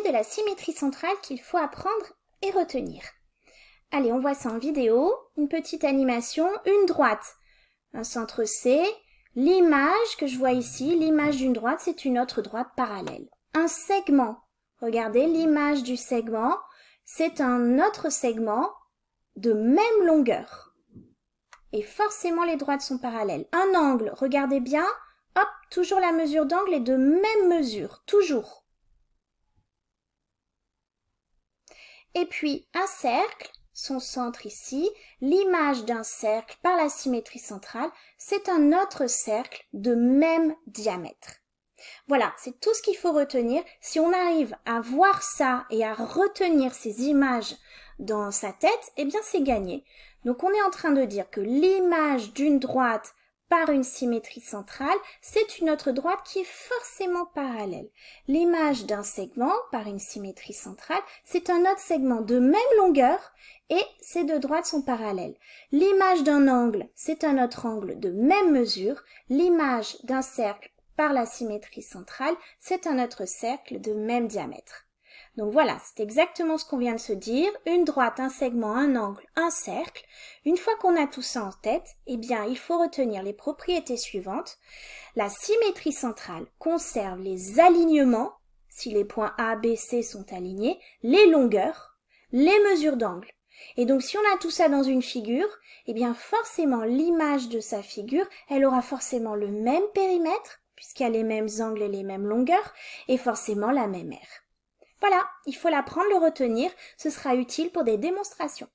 de la symétrie centrale qu'il faut apprendre et retenir. Allez, on voit ça en vidéo, une petite animation, une droite, un centre C, l'image que je vois ici, l'image d'une droite, c'est une autre droite parallèle. Un segment, regardez l'image du segment, c'est un autre segment de même longueur. Et forcément les droites sont parallèles. Un angle, regardez bien, hop, toujours la mesure d'angle est de même mesure, toujours. Et puis un cercle, son centre ici, l'image d'un cercle par la symétrie centrale, c'est un autre cercle de même diamètre. Voilà, c'est tout ce qu'il faut retenir. Si on arrive à voir ça et à retenir ces images dans sa tête, eh bien c'est gagné. Donc on est en train de dire que l'image d'une droite par une symétrie centrale, c'est une autre droite qui est forcément parallèle. L'image d'un segment par une symétrie centrale, c'est un autre segment de même longueur et ces deux droites sont parallèles. L'image d'un angle, c'est un autre angle de même mesure. L'image d'un cercle par la symétrie centrale, c'est un autre cercle de même diamètre. Donc voilà, c'est exactement ce qu'on vient de se dire. Une droite, un segment, un angle, un cercle. Une fois qu'on a tout ça en tête, eh bien, il faut retenir les propriétés suivantes. La symétrie centrale conserve les alignements, si les points A, B, C sont alignés, les longueurs, les mesures d'angle. Et donc, si on a tout ça dans une figure, eh bien, forcément, l'image de sa figure, elle aura forcément le même périmètre, puisqu'il y a les mêmes angles et les mêmes longueurs, et forcément la même aire. Voilà, il faut l'apprendre, le retenir, ce sera utile pour des démonstrations.